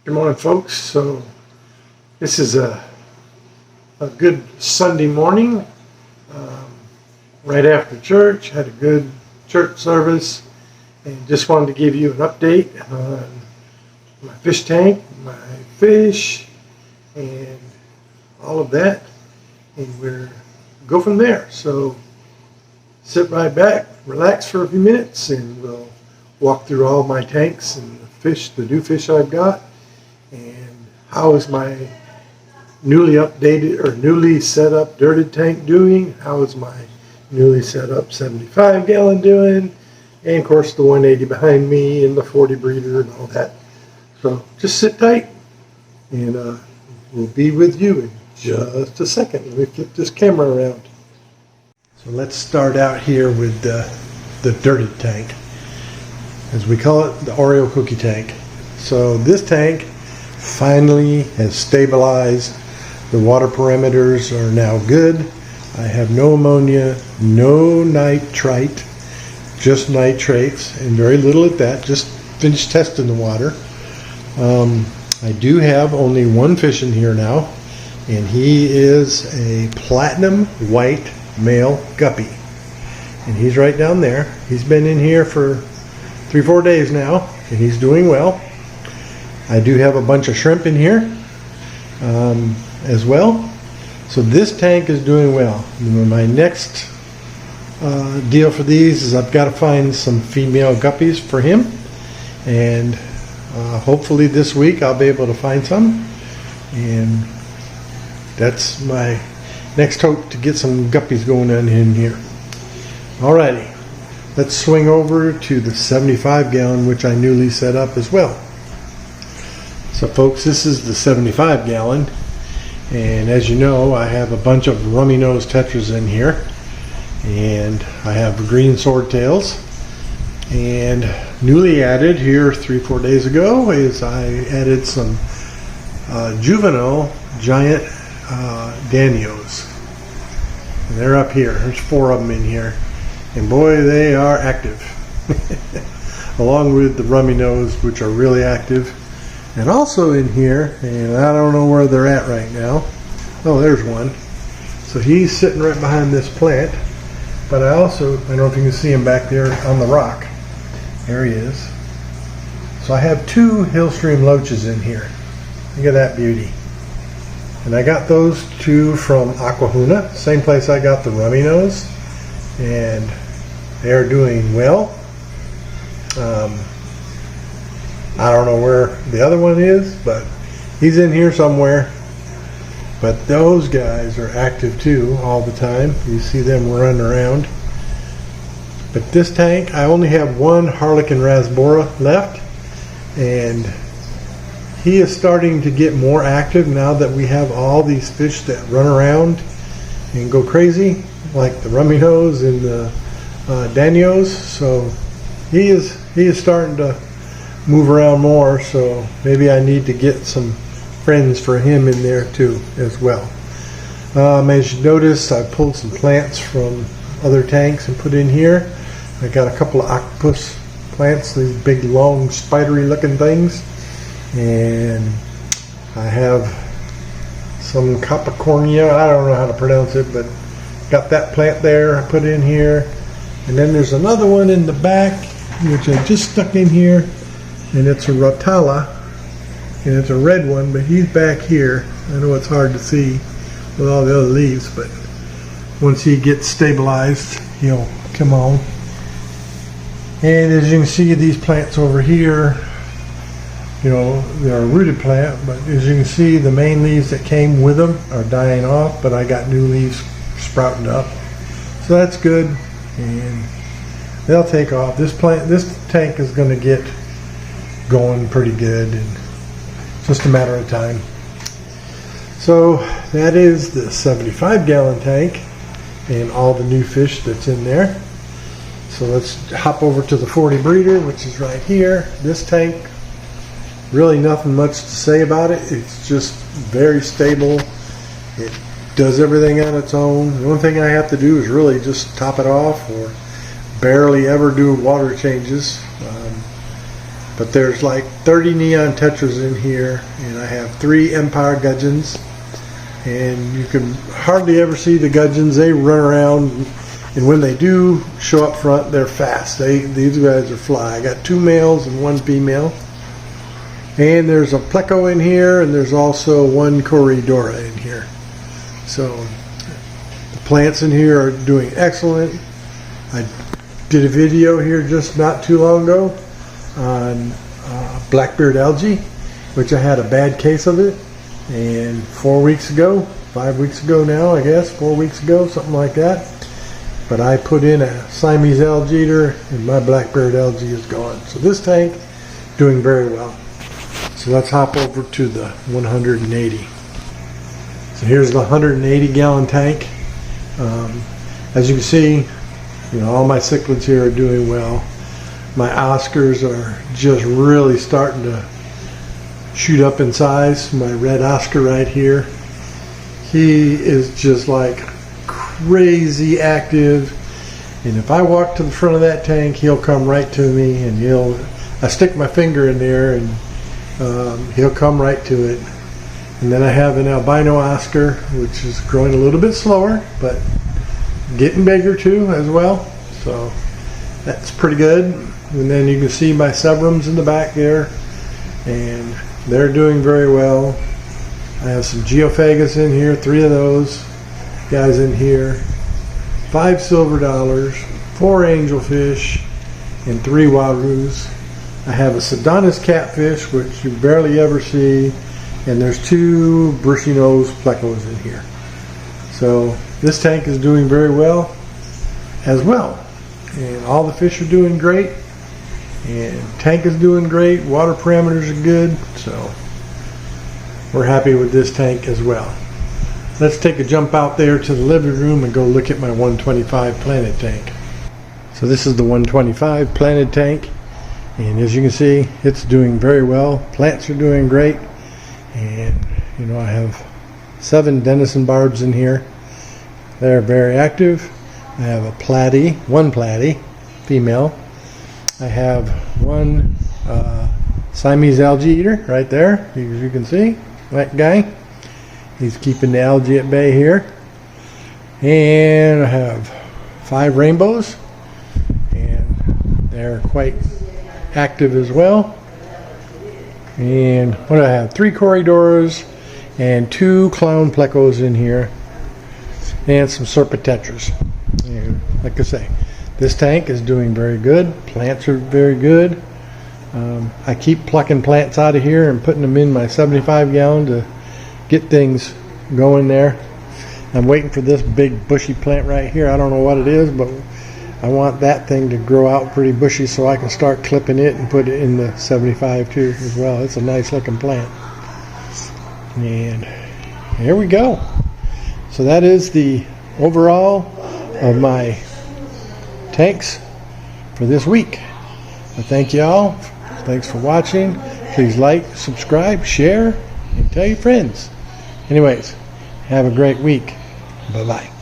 Good morning, folks. So this is a good Sunday morning. Right after church, had a good church service, and just wanted to give you an update on my fish tank, my fish, and all of that, and we'll go from there. So sit right back, relax for a few minutes, and we'll walk through all my tanks and the new fish I've got, and how is my newly updated or newly set up dirted tank doing, how is my newly set up 75-gallon doing, and of course the 180 behind me and the 40 breeder and all that. So just sit tight, and we'll be with you in just a second. Let me flip this camera around. So let's start out here with the dirted tank, as we call it, the Oreo cookie tank. So this tank finally has stabilized. The water parameters are now good. I have no ammonia, no nitrite, just nitrates, and very little at that. Just finished testing the water. I do have only one fish in here now, and he is a platinum white male guppy, and he's right down there. He's been in here for 3-4 days now, and he's doing well. I do have a bunch of shrimp in here as well. So this tank is doing well. My next deal for these is I've got to find some female guppies for him, and hopefully this week I'll be able to find some, and that's my next hope, to get some guppies going on in here. Alrighty, let's swing over to the 75-gallon, which I newly set up as well. So folks, this is the 75-gallon, and as you know, I have a bunch of rummy nose tetras in here, and I have green swordtails. And newly added here 3-4 days ago is I added some juvenile giant Danios. And they're up here. There's 4 of them in here, and boy, they are active. Along with the rummy nose, which are really active. And also in here, and I don't know where they're at right now. Oh, there's one. So he's sitting right behind this plant. But I don't know if you can see him back there on the rock. There he is. So I have 2 Hillstream loaches in here. Look at that beauty. And I got those 2 from Aquahuna, same place I got the rummy nose. And they are doing well. I don't know where the other one is, but he's in here somewhere. But those guys are active too all the time. You see them running around. But this tank, I only have one Harlequin rasbora left, and he is starting to get more active now that we have all these fish that run around and go crazy, like the rummy nose and the Danios. So he is starting to move around more, so maybe I need to get some friends for him in there too as well. As you notice, I pulled some plants from other tanks and put in here. I got a couple of octopus plants, these big long spidery looking things, and I have some Capricornia, I don't know how to pronounce it, but got that plant there I put in here. And then there's another one in the back which I just stuck in here, and it's a Rotala, and it's a red one, but he's back here. I know it's hard to see with all the other leaves, but once he gets stabilized, he'll come on. And as you can see, these plants over here, you know, they're a rooted plant, but as you can see, the main leaves that came with them are dying off, but I got new leaves sprouting up. So that's good, and they'll take off. This tank is going to get going pretty good, and just a matter of time. So that is the 75-gallon tank and all the new fish that's in there. So let's hop over to the 40 breeder, which is right here. This tank, really nothing much to say about it. It's just very stable. It does everything on its own. The only thing I have to do is really just top it off, or barely ever do water changes. But there's like 30 neon tetras in here, and I have 3 Empire gudgeons. And you can hardly ever see the gudgeons. They run around, and when they do show up front, they're fast. These guys are fly. I got 2 males and 1 female. And there's a pleco in here, and there's also 1 Corydora in here. So the plants in here are doing excellent. I did a video here just not too long ago on blackbeard algae, which I had a bad case of it, and 4 weeks ago, 5 weeks ago now, I guess, 4 weeks ago, something like that. But I put in a Siamese algae eater, and my blackbeard algae is gone. So this tank doing very well. So let's hop over to the 180. So here's the 180 gallon tank. As you can see, all my cichlids here are doing well. My Oscars are just really starting to shoot up in size. My red Oscar right here, he is just like crazy active. And if I walk to the front of that tank, he'll come right to me, and I stick my finger in there, and he'll come right to it. And then I have an albino Oscar, which is growing a little bit slower, but getting bigger too as well. So that's pretty good. And then you can see my Severums in the back there, and they're doing very well. I have some Geophagus in here, 3 of those guys in here, 5 silver dollars, 4 angelfish, and 3 warus. I have a Sedonis catfish, which you barely ever see, and there's 2 bushy nose plecos in here. So this tank is doing very well as well, and all the fish are doing great, and tank is doing great. Water parameters are good, so we're happy with this tank as well. Let's take a jump out there to the living room and go look at my 125 planted tank. So this is the 125 planted tank, and as you can see, it's doing very well. Plants are doing great, and I have 7 Denison barbs in here. They're very active. I have a platy, 1 platy, female. I have 1 Siamese algae eater right there, as you can see, that guy. He's keeping the algae at bay here. And I have 5 rainbows, and they're quite active as well. And what do I have? 3 Corydoras and 2 clown plecos in here, and some serpentetras. And like I say, this tank is doing very good. Plants are very good. I keep plucking plants out of here and putting them in my 75 gallon to get things going there. I'm waiting for this big bushy plant right here. I don't know what it is, but I want that thing to grow out pretty bushy so I can start clipping it and put it in the 75 too as well. It's a nice looking plant. And here we go. So that is the overall of my tanks for this week. I thank you all. Thanks for watching. Please like, subscribe, share, and tell your friends. Anyways, have a great week. Bye-bye.